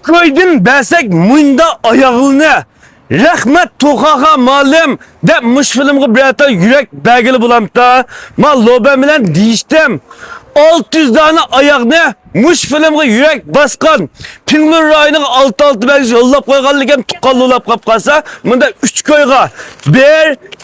koydun besek munda ayağını. Rahmet tokağa malum de mış filmga birata yürek belgili bulamda. Mal lobem bilen değiştim. 600 tane ayağını muş filmga yürek baskan. Pinglur rayının altı belgisi yollap koyganlıken tukallıulap kapkasa. Bunda 3 koyga. 1,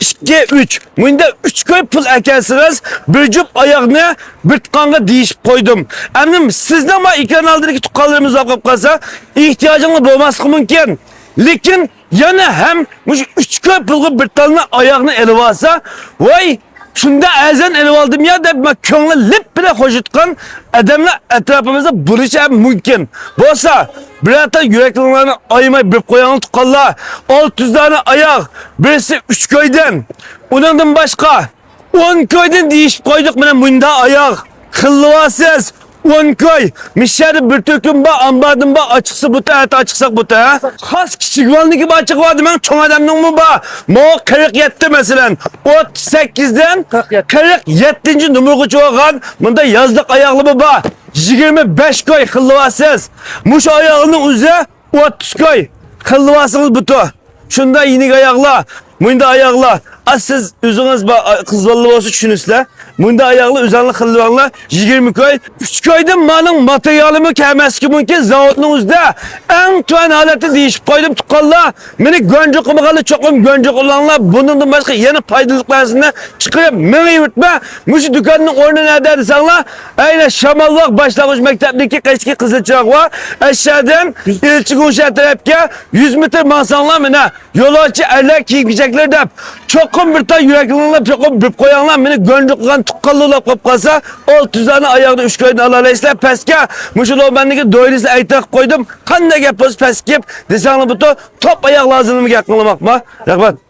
2, 3. Bunda 3 koy pul ekensiniz. Bir cüp ayağını bir tıkanga değişip koydum. Eminim sizden ama ikran aldığındaki tukallarımız kapkasa ihtiyacınız olması mümkün. Lekin yana hem muş 3 koy pulga bir tane ayağını elivasa. Vay! Şunda ezen elib aldım ya da köngli lip bile hoşutkan adamlar etrafımızda buluşa mümkün. Bolsa birata yüreklerini ayımay bir koyanı tukalla 600 tane ayak birisi 3 köyden ondan başka 10 köyden değişip koyduk bana bunda ayak kıllıvasız 10 köy mişeri bir töküm ba ambadım ba açıksa bu ta açıksak bu ta has küçük vanlı gibi açık vardı ben çoğun adamın mu ba mo 47 mesela 38'den 47. numara çoğan bunda yazlık ayaklı mı ba 25 köy kıllıvasız muş ayağının üzeri 30 köy kıllıvasınız bu ta şunda inik ayakla bunda ayakla siz üzünüz kızvallı olsa düşünürsünüzler. Bunda ayaklı üzerinde kıllıvanla 20 köy. 3 köyden malın materyalimi kemeski mümkün zavodunuzda. En tuan haleti değişip koydum tukalla. Beni gönce kumakalı çokum gönce kullanla. Bunun başka yeni faydalıklarına çıkıyor. Beni yürütme. Müşü dükkanının ornu nerede sanla. Aynı şamallık başlangıç mektepteki eski kızılçak var. Aşağıdan ilçi Gunşehir tarafke 100 metre mansanla mene. Yolu açı erler giyecekler de. Çokum bir tane yürekliğine çokum bir koyanlar beni gönce kukan tukkallılar kapkasa 600 tane ayağını 3 köyden alalayısla peske. Müşü o bendeki doyuluysa aytak koydum. Kan da yapıyoruz peskip. Desenli bu top ayak lazımını yakınlamak mı? Rahmet.